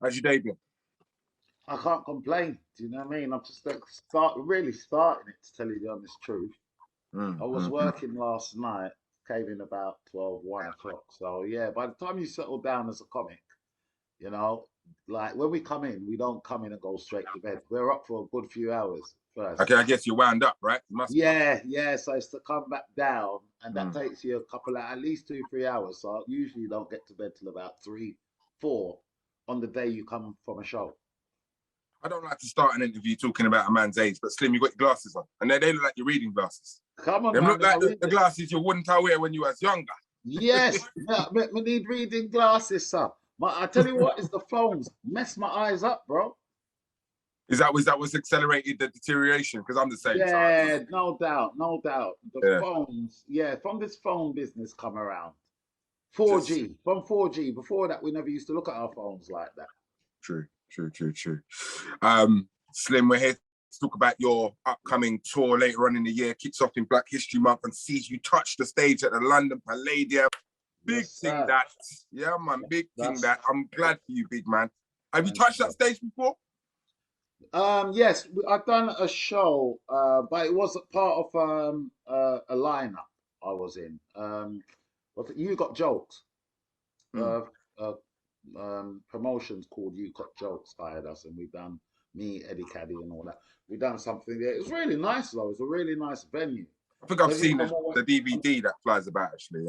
How's your day been? I can't complain. Do you know what I mean? I'm just like really starting it, to tell you the honest truth. I was Mm. working last night, came in about 12, 1 o'clock. So yeah, by the time you settle down as a comic, you know, like when we come in, we don't come in and go straight to bed. We're up for a good few hours first. Okay, I guess you're wound up, right? You must be. Yeah, yeah. So it's to come back down, and that Mm. takes you a couple of at least 2, 3 hours. So usually you don't get to bed till about 3, 4 on the day you come from a show. I don't like to start an interview talking about a man's age, but Slim, you got your glasses on, and they look like your reading glasses. Come on, Them man. look like the glasses you wouldn't wear when you was younger. Yes, me need reading glasses, sir. I tell you what, is the phones mess my eyes up, bro. Is that what's accelerated the deterioration? Because I'm the same size. Yeah, no doubt, no doubt. The Yeah, phones, yeah, from this phone business come around. just 4G, from 4G. Before that, we never used to look at our phones like that. true. Slim, we're here to talk about your upcoming tour later on in the year. Kicks off in Black History Month and sees you touch the stage at the London Palladium. Big Yes, thing sir. that. Yeah, man, big thing That's that. I'm glad for you, big man. Have you thank touched that you. stage before? Yes, I've done a show, but it wasn't part of a lineup I was in. You Got Jokes. Mm. uh, uh, Promotions called You Got Jokes hired us, and we done me, Eddie Caddy, and all that. We done something there. It was really nice though. It was a really nice venue. I think I've So you seen come away. the DVD that flies about actually.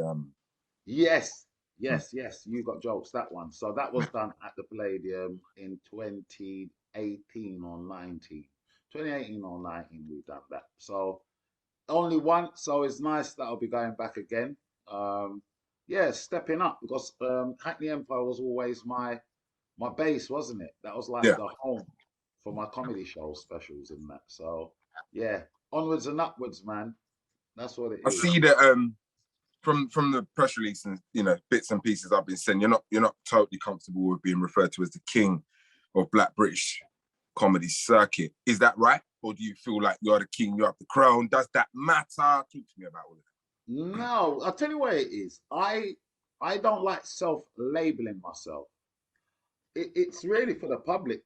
Yes, Mm. yes. You Got Jokes. That one. So that was done at the Palladium in 2018 or 19. 2018 or 19. We done that. So only once. So it's nice that I'll be going back again. Um, yeah, stepping up because Hackney Empire was always my base, wasn't it? That was like Yeah, the home for my comedy show specials and that. So yeah, onwards and upwards, man. That's what it I is. see that from the press release and bits and pieces I've been saying, you're not totally comfortable with being referred to as the king of Black British comedy circuit. Is that right? Or do you feel like you're the king, you have the crown? Does that matter? Talk to me about all of No, I'll tell you what it is. I don't like self-labeling myself. It's really for the public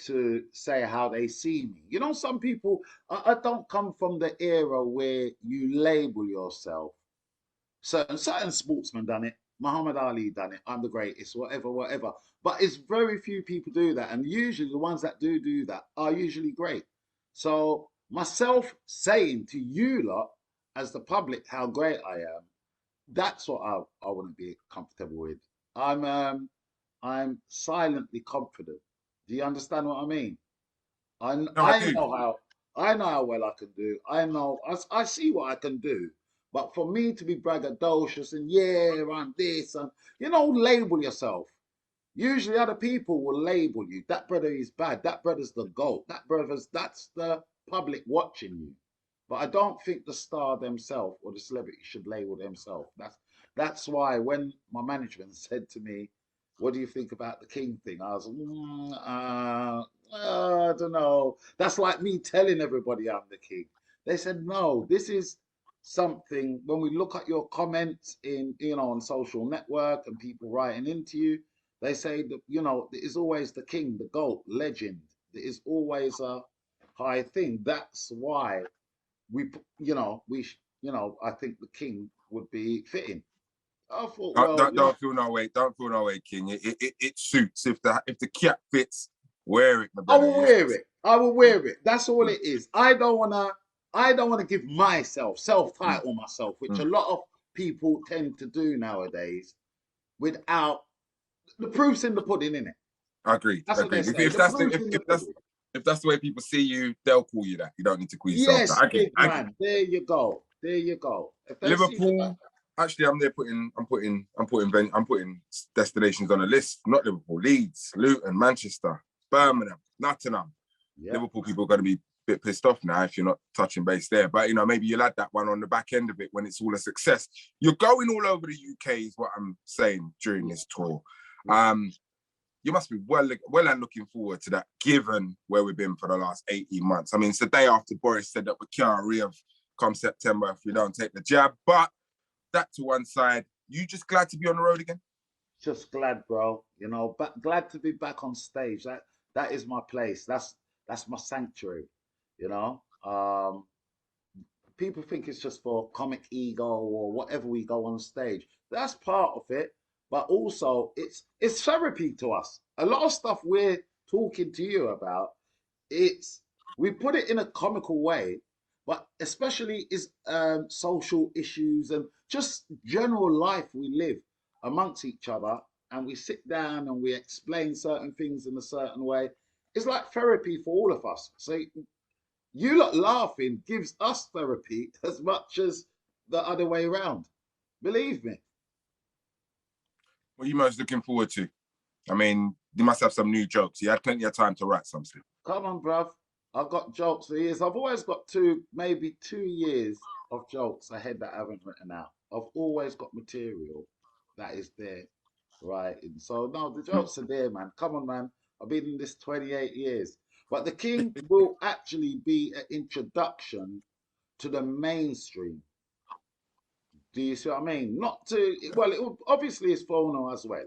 to say how they see me. You know, some people, I don't come from the era where you label yourself. Certain sportsmen done it. Muhammad Ali done it. I'm the greatest, whatever, whatever. But it's very few people do that, and usually the ones that do that are usually great. So myself saying to you lot as the public how great I am, that's what I wouldn't be comfortable with. I'm silently confident. Do you understand what I mean? I it? No, I I do. know how I know how well I can do. I see what I can do. But for me to be braggadocious and yeah, I'm this and label yourself. Usually other people will label you. That brother is bad. That brother's the GOAT. That's the public watching you. But I don't think the star themselves or the celebrity should label themselves. That's why when my management said to me, "What do you think about the King thing?" I was, I don't know. That's like me telling everybody I'm the king. They said, "No, this is something." When we look at your comments in, on social network and people writing into you, they say that, there is always the king, the GOAT, legend. There is always a high thing. That's why I think the king would be fitting. I thought, Don't, well, don't, don't feel no way. Don't feel no way, King. It suits. If the cap fits, wear it, my I brother. will wear it. I will wear it. That's all it is. I don't wanna give myself Mm, self-title myself, which a mm. lot of people tend to do nowadays without the proof's in the pudding, innit? Agreed. That's what they Agreed. say. If The that's the proof's in the if that's pudding. if that's the way people see you, they'll call you that. You don't need to call yourself that. Yes, I get it. big I get it. man. There you go. There you go. If they see you like, Liverpool. Actually, I'm putting destinations on a list. Not Liverpool, Leeds, Luton, Manchester, Birmingham, Nottingham. yeah, Liverpool people are going to be a bit pissed off now if you're not touching base there. But maybe you'll add that one on the back end of it when it's all a success. You're going all over the UK, is what I'm saying during yeah, this tour. yeah. You must be well and looking forward to that, given where we've been for the last 18 months. I mean, it's the day after Boris said that we can't re-have come September if we don't take the jab. But that to one side, you just glad to be on the road again? Just glad, bro. But glad to be back on stage. That is my place. That's my sanctuary. You know. People think it's just for comic ego or whatever we go on stage. That's part of it, but also it's therapy to us. A lot of stuff we're talking to you about, it's we put it in a comical way, but especially is social issues and just general life we live amongst each other, and we sit down and we explain certain things in a certain way. It's like therapy for all of us. So you lot laughing gives us therapy as much as the other way around. Believe me. What are you most looking forward to? I mean, you must have some new jokes. You had plenty of time to write something. Come on, bruv. I've got jokes for years. I've always got maybe 2 years of jokes ahead that I haven't written out. I've always got material that is there, right? And so, no, the jokes are there, man. Come on, man. I've been in this 28 years. But the King will actually be an introduction to the mainstream. Do you see what I mean? Not to, well, obviously it's phono as well.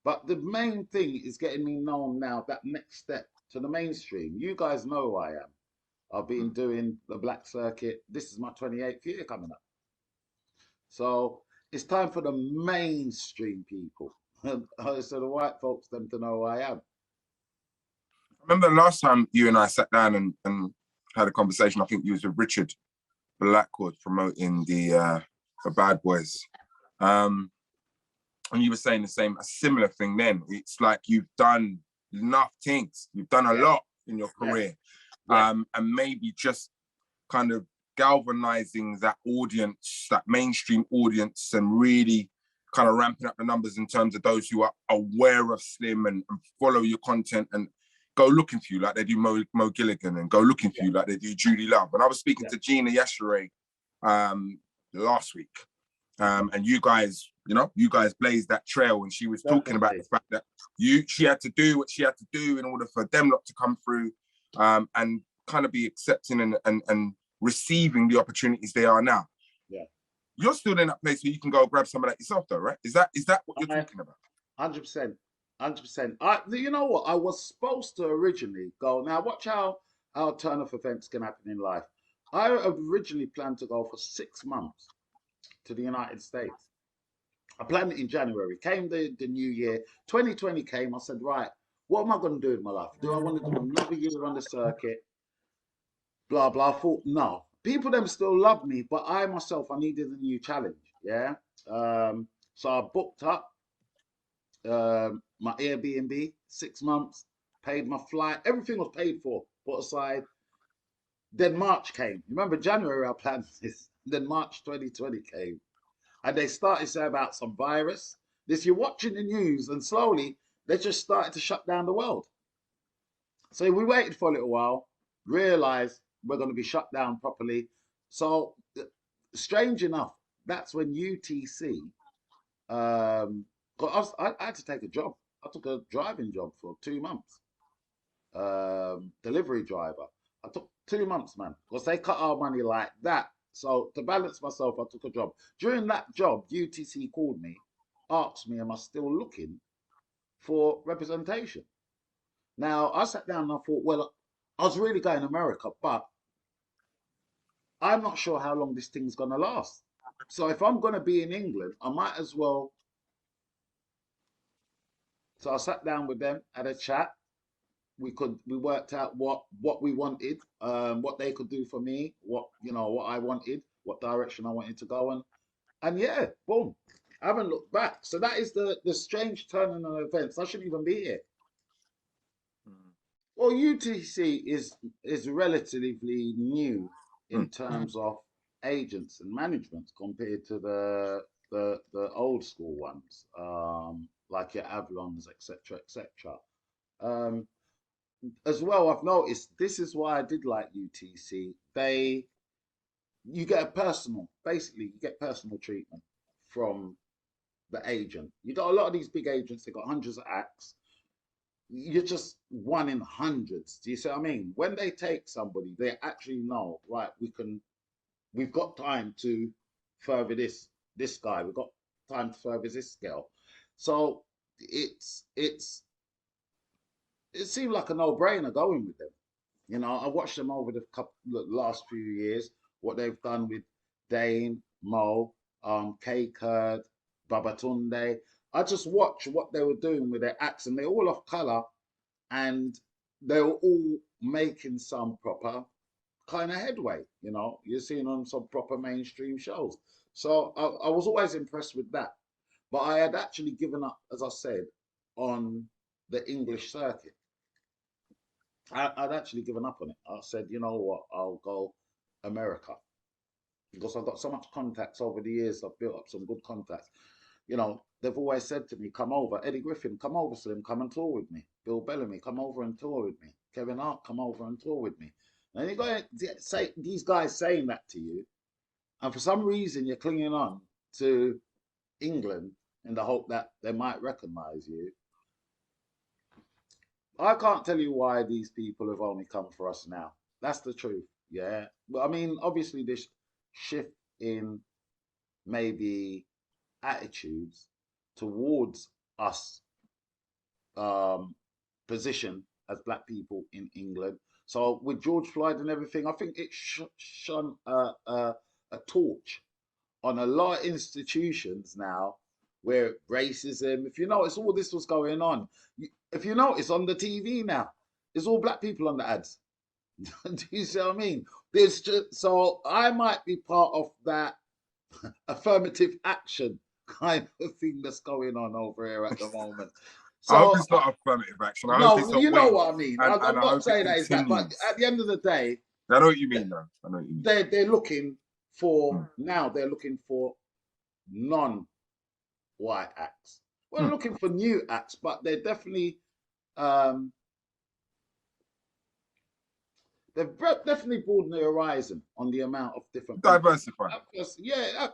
But the main thing is getting me known now, that next step to the mainstream. You guys know who I am. I've been doing the black circuit. This is my 28th year coming up. So it's time for the mainstream people. So the white folks, them to know who I am. I remember the last time you and I sat down and had a conversation. I think you was with Richard Blackwood promoting the Bad Boys. And you were saying a similar thing then. It's like you've done enough things. You've done a lot in your career. And maybe just kind of galvanizing that audience, that mainstream audience, and really kind of ramping up the numbers in terms of those who are aware of Slim and follow your content and go looking for you like they do Mo Gilligan, and go looking for you like they do Judy Love. And I was speaking to Gina yesterday last week. And you guys blazed that trail, and she was talking about the fact that she had to do what she had to do in order for them not to come through, and kind of be accepting and receiving the opportunities they are now. Yeah. You're still in that place where you can go grab some of that yourself though, right? Is that what you're talking about? 100%. 100%. You know what? I was supposed to originally go. Now watch how turn of events can happen in life. I originally planned to go for 6 months to the United States. I planned it in January. Came the new year, 2020 came. I said, right, what am I going to do in my life? Do I want to do another year on the circuit? Blah, blah. I thought, no. People them still love me, but I myself, I needed a new challenge. Yeah. So I booked up my Airbnb, 6 months, paid my flight. Everything was paid for, put aside. Then March came. Remember, January I planned this. Then March 2020 came. And they started saying about some virus. You're watching the news, and slowly they just started to shut down the world. So we waited for a little while, realized we're going to be shut down properly. So strange enough, that's when UTC, I had to take a job. I took a driving job for 2 months, delivery driver. I took 2 months, man, because they cut our money like that. So to balance myself, I took a job. During that job, UTC called me, asked me, am I still looking for representation? Now, I sat down and I thought, well, I was really going to America, but I'm not sure how long this thing's going to last. So if I'm going to be in England, I might as well. So I sat down with them, had a chat. We worked out what we wanted, what they could do for me, what I wanted, what direction I wanted to go, and yeah, boom, I haven't looked back. So that is the strange turn of events. I shouldn't even be here. Well, UTC is relatively new in terms of agents and management compared to the old school ones, like your Avalons, etc., etc. As well, I've noticed this is why I did like UTC. You get basically you get personal treatment from the agent. You got a lot of these big agents, they got hundreds of acts. You're just one in hundreds. Do you see what I mean? When they take somebody, they actually know, right, we've got time to further this guy, we've got time to further this girl. So it seemed like a no-brainer going with them. You know, I watched them over the last few years, what they've done with Dane, Mo, K Kurd, Babatunde. I just watched what they were doing with their acts, and they're all off color, and they were all making some proper kind of headway. You know, you're seeing on some proper mainstream shows. So I was always impressed with that. But I had actually given up, as I said, on the English circuit. I'd actually given up on it. I said, you know what, I'll go America because I've got so much contacts over the years. I've built up some good contacts. You know, they've always said to me, come over. Eddie Griffin, come over, Slim, come and tour with me. Bill Bellamy, come over and tour with me. Kevin Hart, come over and tour with me. And you got say these guys saying that to you, and for some reason you're clinging on to England in the hope that they might recognize you. I can't tell you why these people have only come for us now. That's the truth. Yeah. But I mean, obviously, this shift in maybe attitudes towards us um, position as black people in England. So with George Floyd and everything, I think it shone a torch on a lot of institutions now where racism, if you notice, all this was going on. If you notice on the TV now, it's all black people on the ads. Do you see what I mean? There's just so I might be part of that affirmative action kind of thing that's going on over here at the moment. I hope So it's not affirmative action. I hope it's no, a you know wave, what I mean. and I'm I not hope it saying that is that, but continues. at the end of the day, I know what you mean, though. I know what you mean. they're looking for Mm. now. They're looking for non-white acts. We're Mm. looking for new acts, but they're definitely um, they've definitely broadened the horizon on the amount of different people. Diversify. At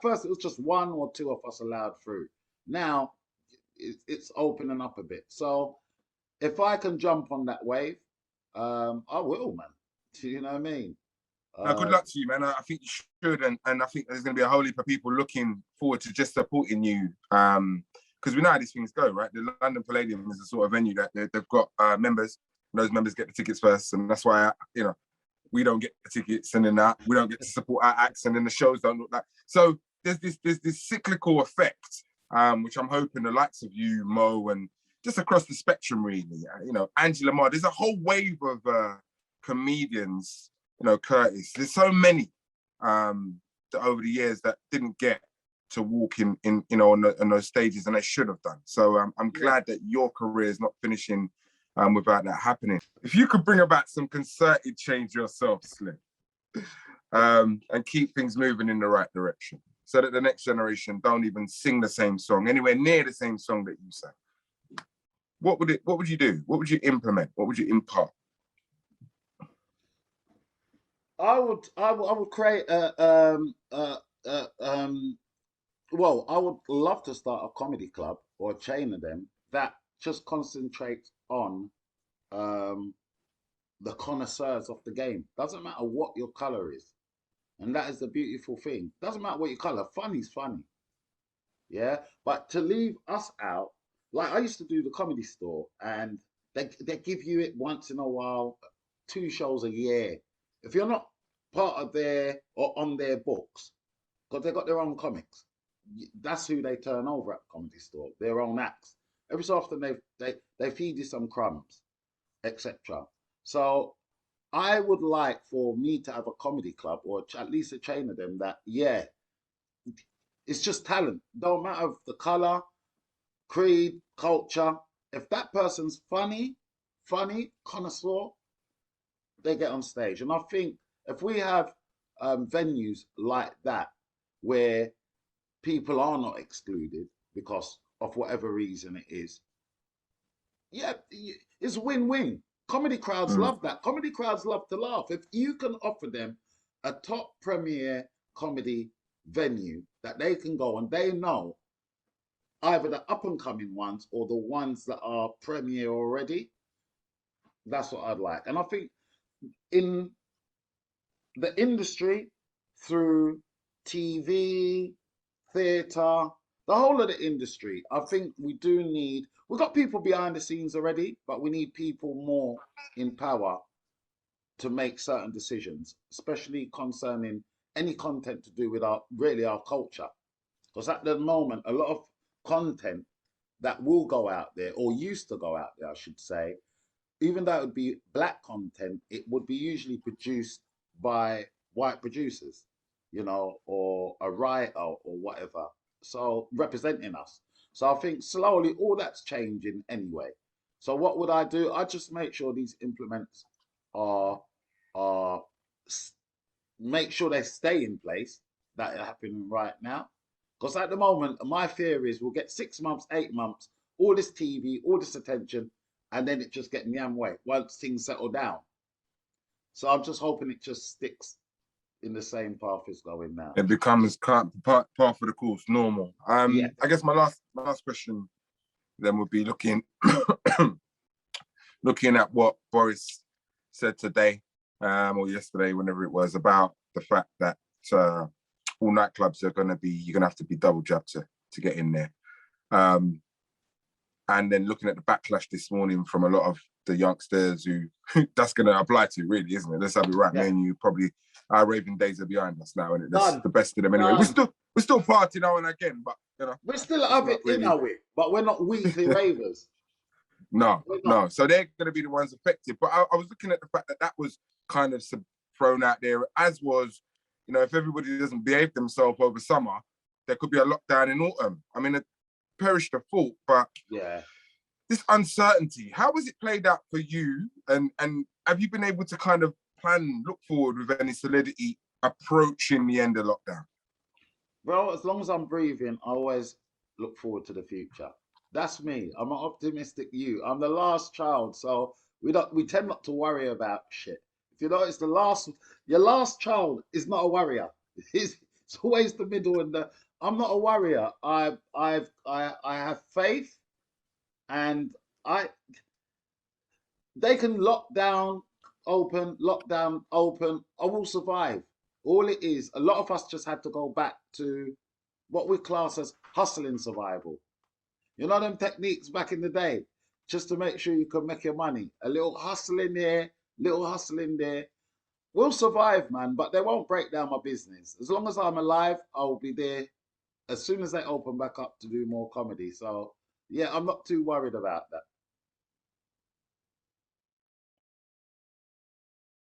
first it was just one or two of us allowed through. Now it's opening up a bit. So if I can jump on that wave, I will, man. Do you know what I mean? Now, good luck to you, man. I think you should, and I think there's going to be a whole heap of people looking forward to just supporting you, because we know how these things go, right? The London Palladium is the sort of venue that they've got members, and those members get the tickets first, and that's why we don't get the tickets, and then we don't get to support our acts, and then the shows don't look like. So there's this cyclical effect, which I'm hoping the likes of you, Mo, and just across the spectrum, really, Angela Mar. There's a whole wave of comedians. Curtis. There's so many that over the years that didn't get to walk in on those stages, and they should have done. So I'm glad that your career is not finishing without that happening. If you could bring about some concerted change yourself, Slim, and keep things moving in the right direction, so that the next generation don't even sing the same song, anywhere near the same song that you sang, what would you do? What would you implement? What would you impart? I would create well, I would love to start a comedy club or a chain of them that just concentrates on um, the connoisseurs of the game. Doesn't matter what your color is, and that is the beautiful thing. Doesn't matter what your color. Funny's funny, yeah. But to leave us out, like I used to do the Comedy Store, and they give you it once in a while, 2 shows a year. If you're not part of their or on their books, because they got their own comics, that's who they turn over at the Comedy Store. Their own acts. Every so often they feed you some crumbs, etc. So I would like for me to have a comedy club or at least a chain of them that, yeah, it's just talent. Don't matter the color, creed, culture. If that person's funny, connoisseur, they get on stage. And I think if we have venues like that where people are not excluded because of whatever reason it is, yeah, it's win-win. Comedy crowds love that. Comedy crowds love to laugh. If you can offer them a top premier comedy venue that they can go and they know either the up and coming ones or the ones that are premier already, that's what I'd like. And I think in the industry, through TV, theatre, the whole of the industry. I think we do need. We've got people behind the scenes already, but we need people more in power to make certain decisions, especially concerning any content to do with our really our culture. Because at the moment, a lot of content that will go out there, or used to go out there, I should say, even though it would be black content, it would be usually produced by white producers, you know, or a writer or whatever. So representing us. So I think slowly all that's changing anyway. So what would I do? I just make sure these implements are are make sure they stay in place that are happening right now. Because at the moment, my fear is we'll get 6 months, 8 months, all this TV, all this attention, and then it just get nyam way once things settle down. So I'm just hoping it just sticks in the same path it's going now. It becomes part of the course, normal. Yeah. I guess my last question then would be looking at what Boris said today, or yesterday, whenever it was, about the fact that all nightclubs are you're gonna have to be double jabbed to get in there. And then looking at the backlash this morning from a lot of the youngsters who that's going to apply to, really, isn't it? Let's have it right, yeah. Me and you, probably our raving days are behind us now, and that's the best of them anyway. We're still partying now and again, but you know, we're still have it really in our way, but we're not weekly ravers. No. So they're going to be the ones affected. But I was looking at the fact that was kind of thrown out there, as was, you know, if everybody doesn't behave themselves over summer, there could be a lockdown in autumn. I mean, perish the thought, but yeah, this uncertainty, how has it played out for you? And have you been able to kind of look forward with any solidity approaching the end of lockdown? Well, as long as I'm breathing, I always look forward to the future. That's me. I'm an optimistic you. I'm the last child, so we tend not to worry about shit. If you know, it's your last child is not a worrier. It's always the middle and the. I'm not a worrier. I have faith, and they can lock down, open, lockdown, open. I will survive. All it is, a lot of us just had to go back to what we class as hustling survival. You know them techniques back in the day, just to make sure you can make your money. A little hustling here, little hustling there. We'll survive, man, but they won't break down my business. As long as I'm alive, I'll be there as soon as they open back up to do more comedy. So, yeah, I'm not too worried about that.